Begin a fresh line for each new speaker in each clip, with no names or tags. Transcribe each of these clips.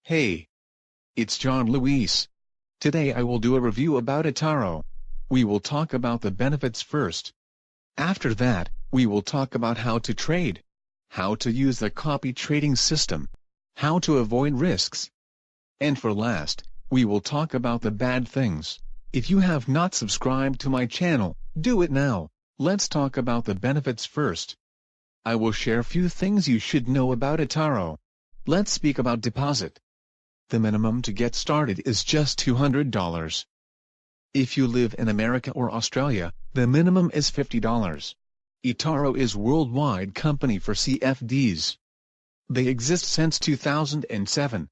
Hey, it's John Luis. Today I will do a review about Etoro. We will talk about the benefits first. After that, we will talk about how to trade, how to use the copy trading system, how to avoid risks. And for last, we will talk about the bad things. If you have not subscribed to my channel, do it now. Let's talk about the benefits first. I will share few things you should know about Etoro. Let's speak about deposit. The minimum to get started is just $200. If you live in America or Australia, the minimum is $50. Etoro is a worldwide company for CFDs. They exist since 2007.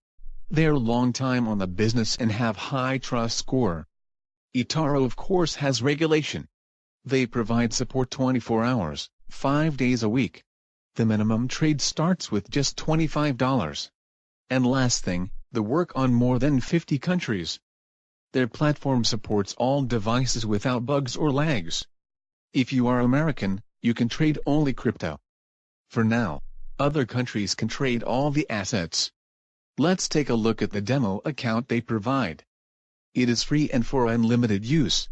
They are long time on the business and have high trust score. Etoro of course has regulation. They provide support 24 hours, 5 days a week. The minimum trade starts with just $25. And last thing, they work on more than 50 countries. Their platform supports all devices without bugs or lags. If you are American, you can trade only crypto. For now, other countries can trade all the assets. Let's take a look at the demo account they provide. It is free and for unlimited use.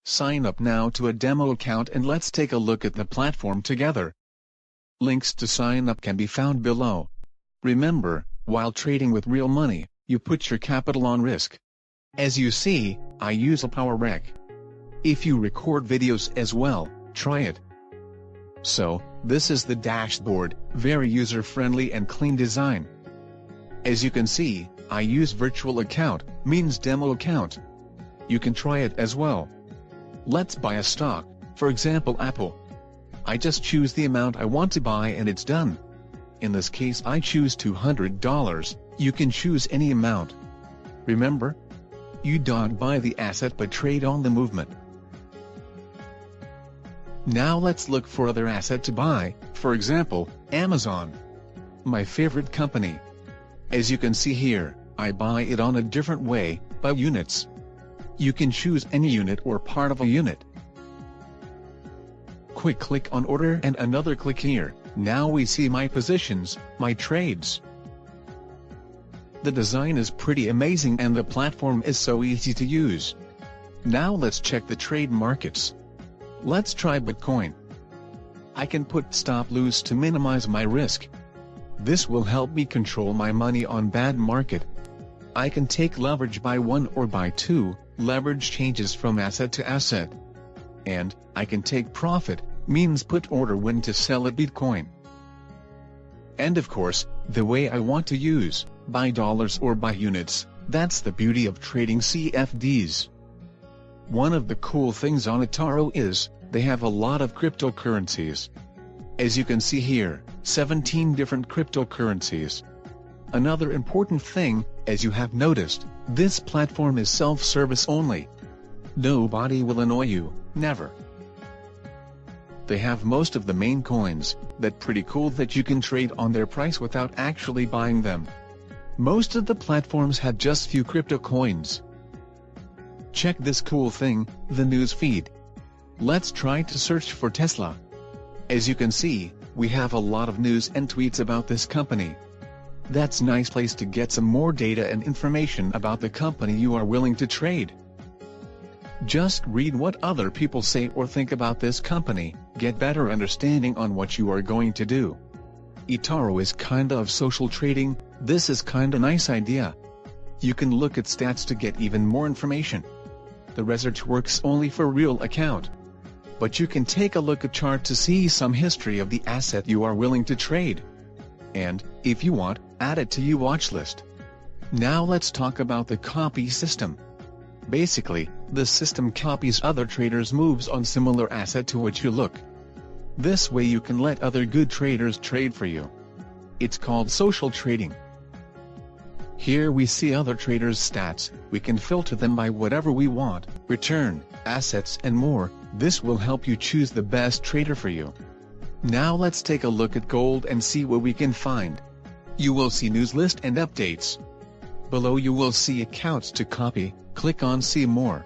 Sign up now to a demo account and let's take a look at the platform together. Links to sign up can be found below. Remember, while trading with real money, you put your capital on risk. As you see, I use a power rec. If you record videos as well, try it. So, this is the dashboard, very user-friendly and clean design. As you can see, I use virtual account, means demo account. You can try it as well. Let's buy a stock, for example Apple. I just choose the amount I want to buy and it's done. In this case I choose $200, you can choose any amount. Remember? You don't buy the asset but trade on the movement. Now let's look for other asset to buy, for example, Amazon. My favorite company. As you can see here, I buy it on a different way, by units. You can choose any unit or part of a unit. Quick click on order and another click here. Now we see my positions, my trades. The design is pretty amazing and the platform is so easy to use. Now let's check the trade markets. Let's try Bitcoin. I can put stop loss to minimize my risk. This will help me control my money on bad market. I can take leverage by 1 or by 2, leverage changes from asset to asset. And, I can take profit, means put order when to sell a Bitcoin. And of course, the way I want to use, buy dollars or buy units, that's the beauty of trading CFDs. One of the cool things on Etoro is, they have a lot of cryptocurrencies. As you can see here, 17 different cryptocurrencies. Another important thing, as you have noticed, this platform is self-service only. Nobody will annoy you, never. They have most of the main coins, that pretty cool that you can trade on their price without actually buying them. Most of the platforms have just few crypto coins. Check this cool thing, the news feed. Let's try to search for Tesla. As you can see, we have a lot of news and tweets about this company. That's nice place to get some more data and information about the company you are willing to trade. Just read what other people say or think about this company, get better understanding on what you are going to do. Etoro is kinda of social trading, this is kinda nice idea. You can look at stats to get even more information. The research works only for real account. But you can take a look at chart to see some history of the asset you are willing to trade. And, if you want, add it to your watch list. Now let's talk about the copy system. Basically, the system copies other traders' moves on similar asset to which you look. This way you can let other good traders trade for you. It's called social trading. Here we see other traders' stats, we can filter them by whatever we want, return, assets and more. This will help you choose the best trader for you. Now let's take a look at gold and see what we can find. You will see news list and updates. Below you will see accounts to copy, click on see more.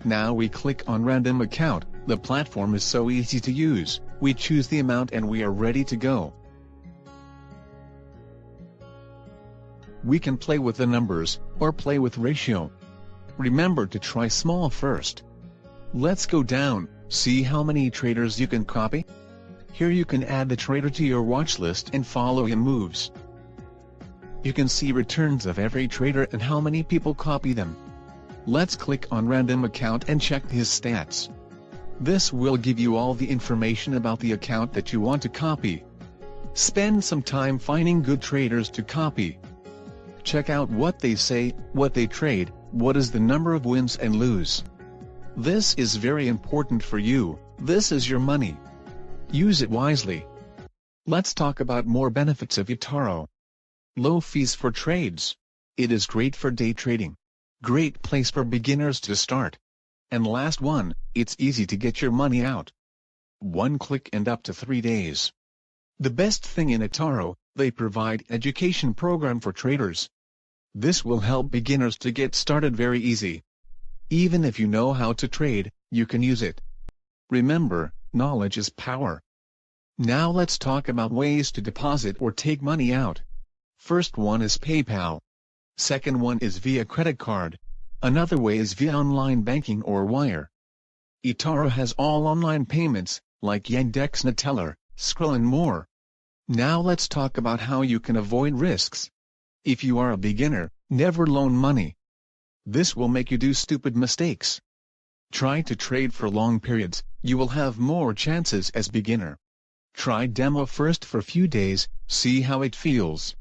Now we click on random account, the platform is so easy to use, we choose the amount and we are ready to go. We can play with the numbers, or play with ratio. Remember to try small first. Let's go down, see how many traders you can copy? Here you can add the trader to your watch list and follow his moves. You can see returns of every trader and how many people copy them. Let's click on random account and check his stats. This will give you all the information about the account that you want to copy. Spend some time finding good traders to copy. Check out what they say, what they trade, what is the number of wins and lose. This is very important for you. This is your money. Use it wisely. Let's talk about more benefits of Etoro. Low fees for trades. It is great for day trading. Great place for beginners to start. And last one, it's easy to get your money out. One click and up to 3 days. The best thing in Etoro, they provide education program for traders. This will help beginners to get started very easy. Even if you know how to trade, you can use it. Remember, knowledge is power. Now let's talk about ways to deposit or take money out. First one is PayPal. Second one is via credit card. Another way is via online banking or wire. Etoro has all online payments, like Yandex Neteller, Skrill and more. Now let's talk about how you can avoid risks. If you are a beginner, never loan money. This will make you do stupid mistakes. Try to trade for long periods, you will have more chances as beginner. Try demo first for few days, see how it feels.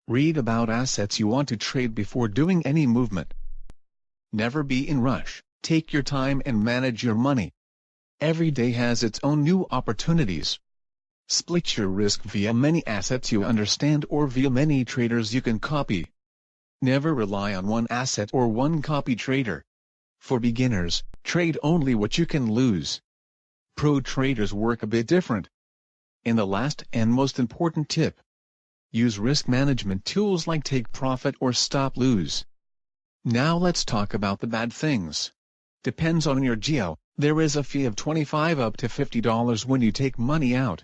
Read about assets you want to trade before doing any movement. Never be in rush, take your time and manage your money. Every day has its own new opportunities. Split your risk via many assets you understand or via many traders you can copy. Never rely on one asset or one copy trader. For beginners, trade only what you can lose. Pro traders work a bit different. And the last and most important tip. Use risk management tools like take profit or stop lose. Now let's talk about the bad things. Depends on your geo, there is a fee of $25 up to $50 when you take money out.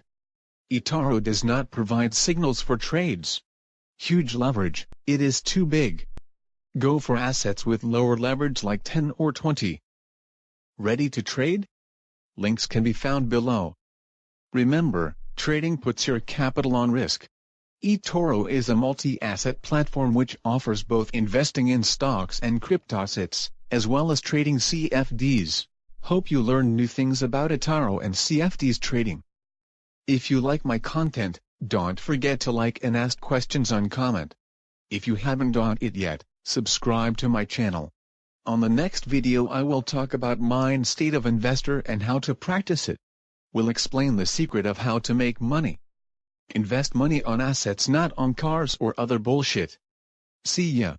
Etoro does not provide signals for trades. Huge leverage, it is too big. Go for assets with lower leverage like 10 or 20. Ready to trade? Links can be found below. Remember, trading puts your capital on risk. Etoro is a multi-asset platform which offers both investing in stocks and cryptoassets, as well as trading CFDs. Hope you learned new things about Etoro and CFDs trading. If you like my content, don't forget to like and ask questions on comment. If you haven't done it yet, subscribe to my channel. On the next video I will talk about mind state of investor and how to practice it. We'll explain the secret of how to make money. Invest money on assets, not on cars or other bullshit. See ya.